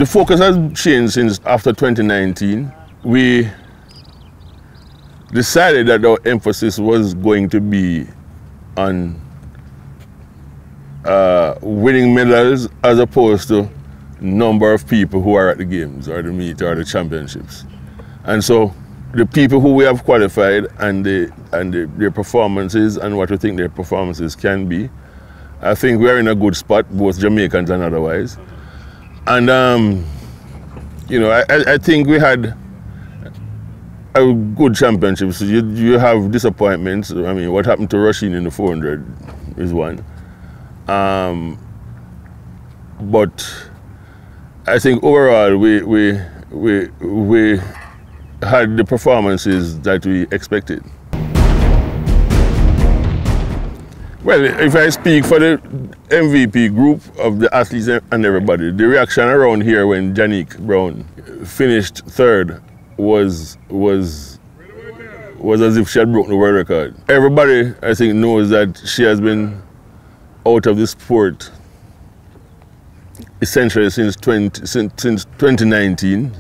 The focus has changed since after 2019. We decided that our emphasis was going to be on winning medals as opposed to number of people who are at the games or the meet or the championships. And so the people who we have qualified and their performances and what we think their performances can be, I think we're in a good spot, both Jamaicans and otherwise. And you know, I think we had a good championship. So you have disappointments. I mean, what happened to Rasheen in the 400 is one. But I think overall we had the performances that we expected. Well, if I speak for the MVP group of the athletes and everybody, the reaction around here when Janique Brown finished third was as if she had broken the world record. Everybody, I think, knows that she has been out of the sport essentially since 2019.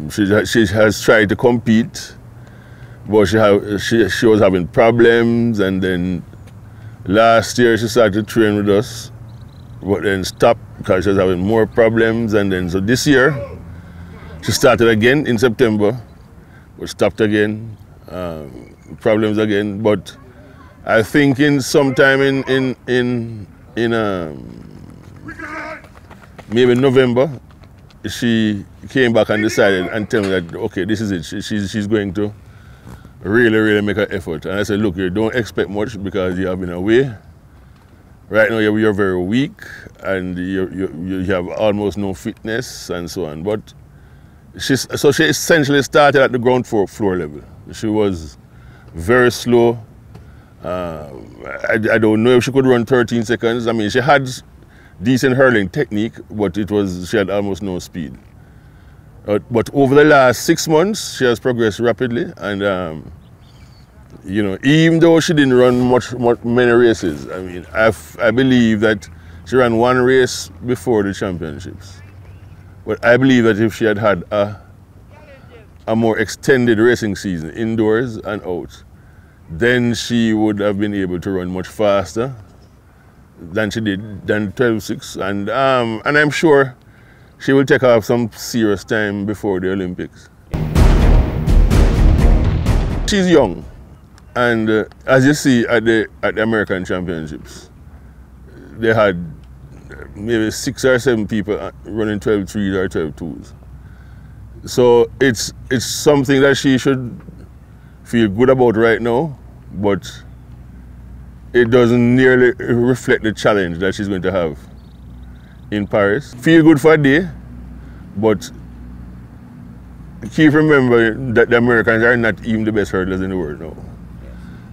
She has tried to compete, but she was having problems, and then last year she started to train with us, but then stopped because she was having more problems, and then so this year she started again in September, but stopped again, problems again. But I think in sometime in maybe November, she came back and decided and told me that, okay, this is it. She's going to really make an effort. And I said, look, you don't expect much because you have been away. Right now you're very weak and you have almost no fitness and so on. But she essentially started at the ground floor level. She was very slow. I don't know if she could run 13 seconds. I mean, she had decent hurling technique, but she had almost no speed. But over the last 6 months, she has progressed rapidly, and you know, even though she didn't run many races, I mean, I believe that she ran one race before the championships. But I believe that if she had had a more extended racing season, indoors and out, then she would have been able to run much faster than she did, than 12.6, and I'm sure she will take off some serious time before the Olympics. She's young, and as you see at the American Championships, they had maybe 6 or 7 people running 12.3s or 12.2s. So it's something that she should feel good about right now, but it doesn't nearly reflect the challenge that she's going to have in Paris. Feel good for a day, but keep remembering that the Americans are not even the best hurdlers in the world now.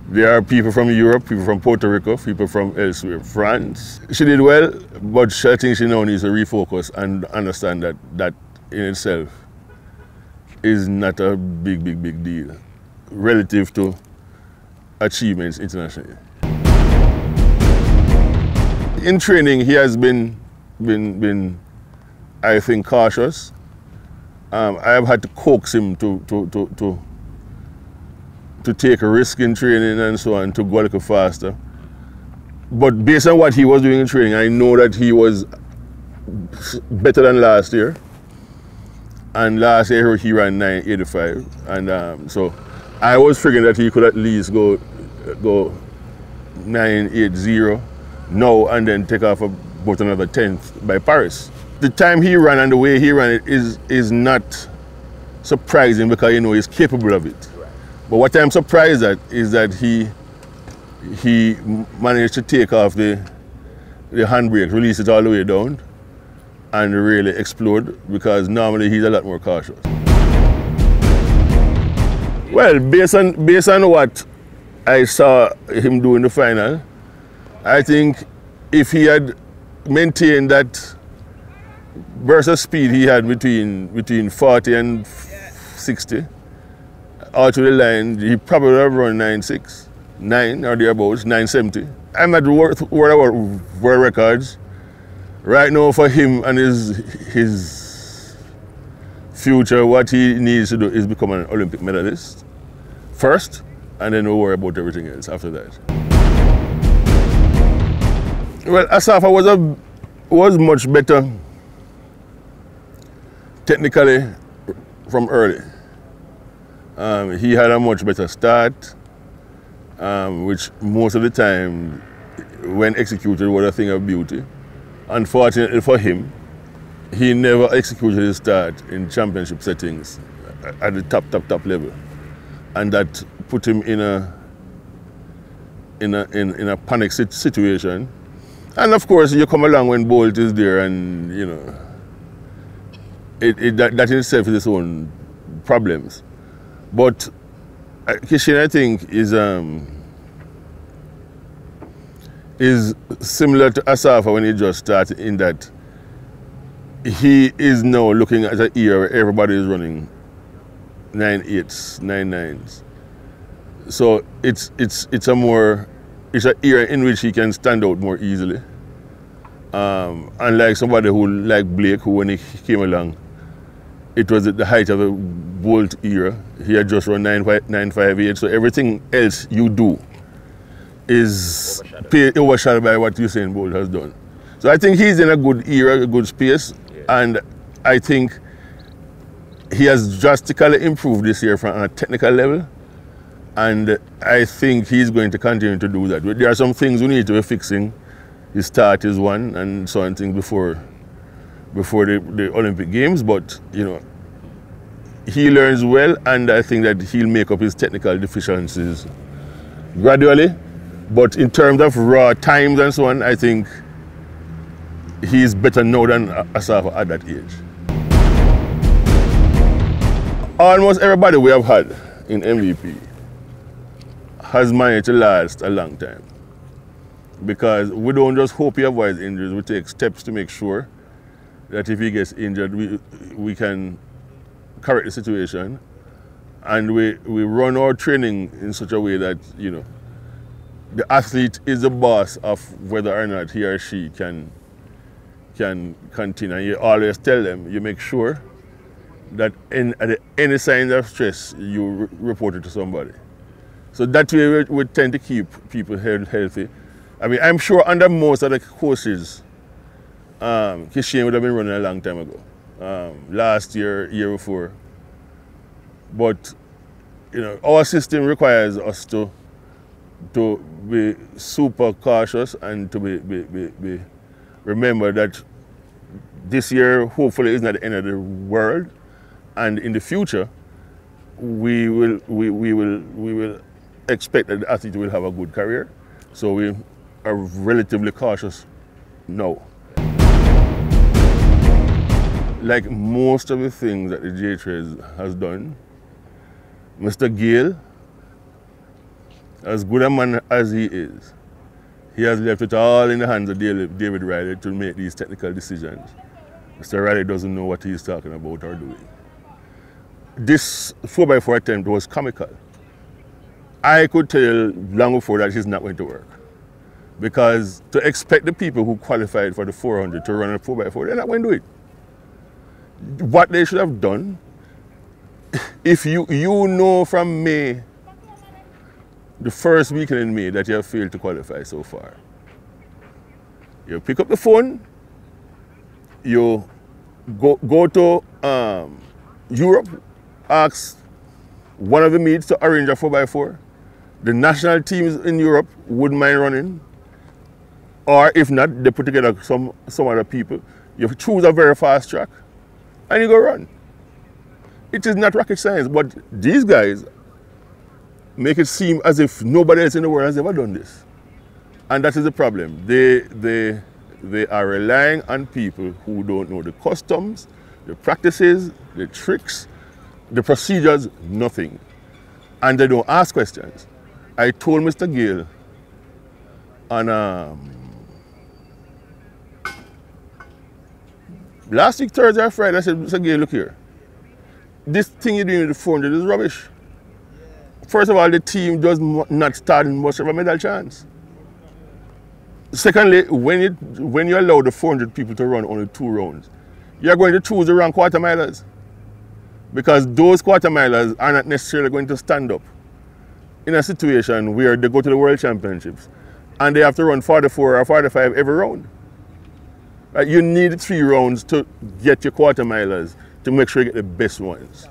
There are people from Europe, people from Puerto Rico, people from elsewhere, France. She did well, but I think she now needs to refocus and understand that that in itself is not a big deal relative to achievements internationally. In training, he has been I think, cautious. I have had to coax him to take a risk in training and so on, to go a little faster. But based on what he was doing in training, I know that he was better than last year. And last year he ran 9.85, and so I was figuring that he could at least go 9.80 now and then take off about another 10th by Paris. The time he ran and the way he ran it is not surprising because you know he's capable of it. But what I'm surprised at is that he managed to take off the handbrake, release it all the way down, and really explode, because normally he's a lot more cautious. Well, based on what I saw him do in the final, I think if he had maintained that burst of speed he had between 40 and 60, out to the line, he probably would have run 9.6, 9 or thereabouts, 9.70. I'm at world records. Right now for him and his future, what he needs to do is become an Olympic medalist first, and then we'll worry about everything else after that. Well, Asafa was much better technically from early. He had a much better start, which most of the time, when executed, was a thing of beauty. Unfortunately for him, he never executed his start in championship settings at the top level, and that put him in a panic situation. And of course, you come along when Bolt is there, and you know that in itself is its own problems. But Kishane, I think, is similar to Asafa when he just started, in that he is now looking at an era where everybody is running 9.8s, 9.9s. So it's an era in which he can stand out more easily. Unlike somebody who, like Blake, who when he came along, it was at the height of the Bolt era. He had just run 9.58, so everything else you do is overshadowed by what Usain Bolt has done. So I think he's in a good era, a good space, and I think he has drastically improved this year from a technical level, and I think he's going to continue to do that. There are some things we need to be fixing. His start is one, and so on things before the Olympic Games, but you know, he learns well, and I think that he'll make up his technical deficiencies gradually. But in terms of raw times and so on, I think he's better now than Asafa at that age. Almost everybody we have had in MVP has managed to last a long time, because we don't just hope he avoids injuries, we take steps to make sure that if he gets injured, we can correct the situation, and we run our training in such a way that, you know, the athlete is the boss of whether or not he or she can continue. And you always tell them, you make sure that at any signs of stress, you report it to somebody. So that way we tend to keep people healthy. I mean, I'm sure under most of the courses, Kishane would have been running a long time ago. Last year, year before. But, you know, our system requires us to be super cautious and to be remember that this year hopefully is not the end of the world, and in the future we will expect that the athlete will have a good career. So we are relatively cautious now. Like most of the things that the J3 has done, Mr. Gale, as good a man as he is, he has left it all in the hands of David Riley to make these technical decisions. Mr. Riley doesn't know what he's talking about or doing. This 4x4 attempt was comical. I could tell long before that it's not going to work. Because to expect the people who qualified for the 400 to run a 4x4, they're not going to do it. What they should have done, if you know from May, the first weekend in May, that you have failed to qualify so far, you pick up the phone, you go to Europe, ask one of the meets to arrange a 4x4. The national teams in Europe wouldn't mind running, or if not, they put together some other people. You choose a very fast track and you go run. It is not rocket science, but these guys make it seem as if nobody else in the world has ever done this. And that is the problem. They are relying on people who don't know the customs, the practices, the tricks, the procedures, nothing. And they don't ask questions. I told Mr. Gale on last week, Thursday or Friday, I said, Mr. Gale, look here. This thing you're doing with the 400 is rubbish. First of all, the team does not stand much of a medal chance. Secondly, when you allow the 400 people to run only 2 rounds, you're going to choose the wrong quarter milers. Because those quarter milers are not necessarily going to stand up in a situation where they go to the World Championships and they have to run 44 or 45 every round. Right? You need 3 rounds to get your quarter milers to make sure you get the best ones.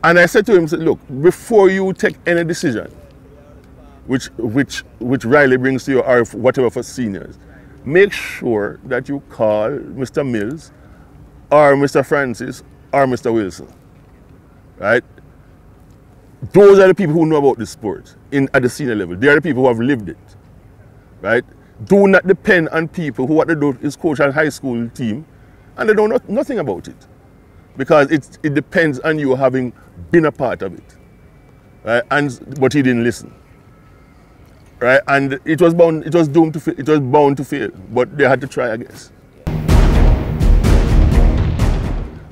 And I said to him, look, before you take any decision, which Riley brings to you or whatever for seniors, make sure that you call Mr. Mills or Mr. Francis or Mr. Wilson, right? Those are the people who know about the sport at the senior level. They are the people who have lived it, right? Do not depend on people who what they do is coach a high school team and they don't know nothing about it. Because it depends on you having been a part of it, right? But he didn't listen, right? And it was bound to fail, but they had to try, I guess.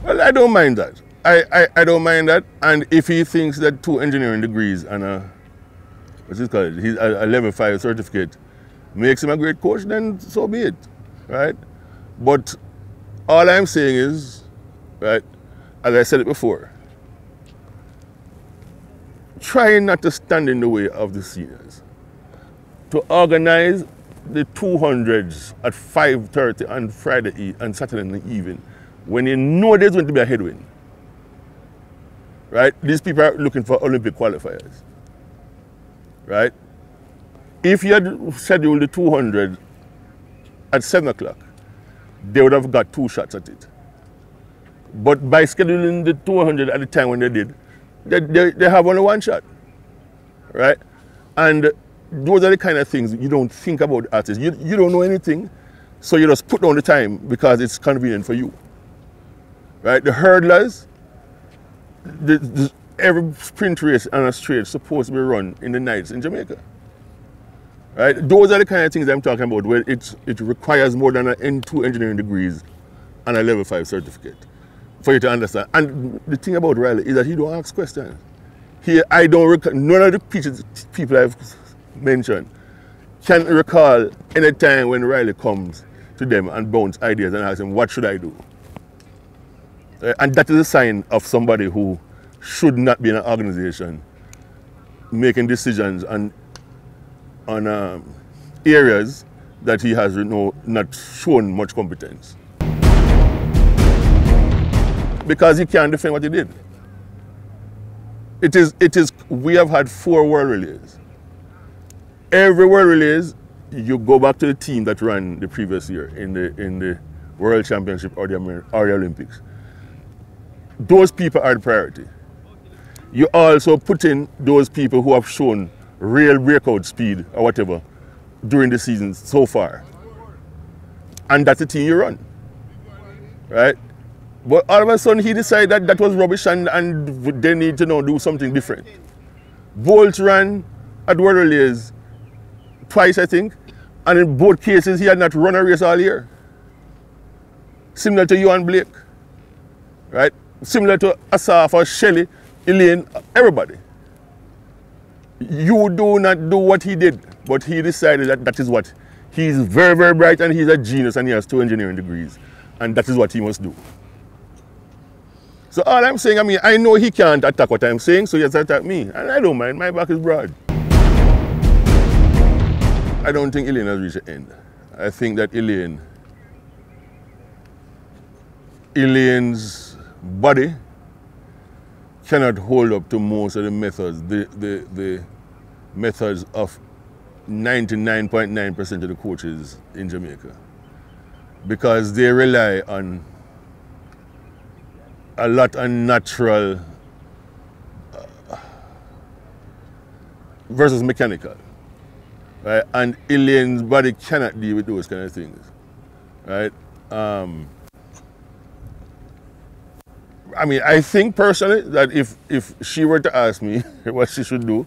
Well, I don't mind that. I don't mind that. And if he thinks that 2 engineering degrees and a level 5 certificate makes him a great coach, then so be it, right? But all I'm saying is, right, as I said it before, try not to stand in the way of the seniors. To organize the 200s at 5:30 on Friday and Saturday in the evening, when you know there's going to be a headwind, right? These people are looking for Olympic qualifiers, right? If you had scheduled the 200 at 7 o'clock, they would have got 2 shots at it. But by scheduling the 200 at the time when they did, they have only 1 shot, right? And those are the kind of things you don't think about artists. You don't know anything, so you just put down the time because it's convenient for you, right? The hurdlers, every sprint race and a straight is supposed to be run in the nights in Jamaica, right? Those are the kind of things I'm talking about where it requires more than 2 engineering degrees and a level 5 certificate for you to understand. And the thing about Riley is that he don't ask questions. None of the people I've mentioned can recall any time when Riley comes to them and bounce ideas and asks them, what should I do? And that is a sign of somebody who should not be in an organization making decisions on areas that he has not shown much competence. Because he can't defend what he did. We have had 4 world relays. Every world relays, you go back to the team that ran the previous year in the World Championship or the Olympics. Those people are the priority. You also put in those people who have shown real breakout speed or whatever during the season so far. And that's the team you run, right? But all of a sudden he decided that was rubbish and they need to do something different. Bolt ran at World Relays twice, I think, and in both cases he had not run a race all year. Similar to you and Blake, right? Similar to Asafa, Shelley, Elaine, everybody. You do not do what he did, but he decided that is what. He's very, very bright and he's a genius and he has 2 engineering degrees. And that is what he must do. So all I'm saying, I know he can't attack what I'm saying, so he has to attack me. And I don't mind, my back is broad. I don't think Elaine has reached the end. I think that Elaine's body cannot hold up to most of the methods, the methods of 99.9% of the coaches in Jamaica. Because they rely on a lot of natural versus mechanical, right? And Elaine's body cannot deal with those kind of things, right? I think personally that if she were to ask me what she should do,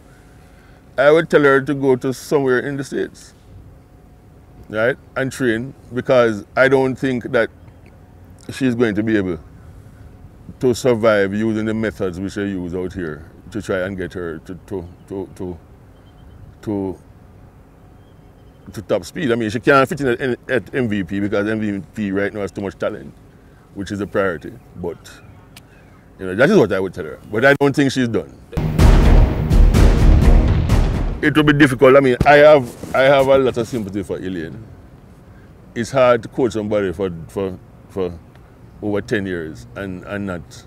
I would tell her to go to somewhere in the States, right, and train, because I don't think that she's going to be able to survive using the methods which I use out here to try and get her to top speed. She can't fit in at MVP because MVP right now has too much talent, which is a priority. But You know, that is what I would tell her. But I don't think she's done. It will be difficult. I mean, I have a lot of sympathy for Elaine. It's hard to coach somebody for over 10 years and not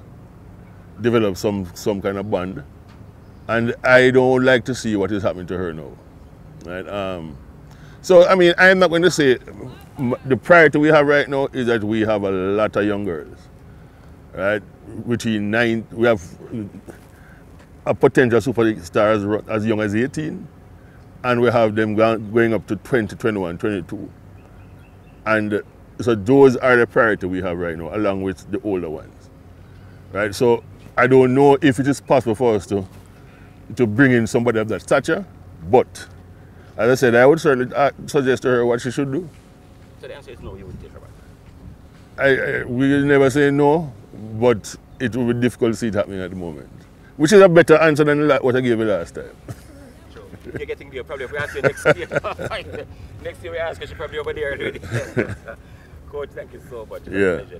develop some kind of bond. And I don't like to see what is happening to her now. Right? So, I mean, I'm not going to say the priority we have right now is that we have a lot of young girls. Right? We have a potential superstar as young as 18, and we have them going up to 20, 21, 22. And so those are the priority we have right now, along with the older ones. Right? So I don't know if it is possible for us to bring in somebody of that stature, but as I said, I would certainly suggest to her what she should do. So the answer is no, you would take her back? We will never say no, but it will be difficult to see it happening at the moment. Which is a better answer than what I gave you last time. Sure. You're getting there. Probably if we ask you next year, next year we ask you, she's probably over there already. Coach, thank you so much. Yeah.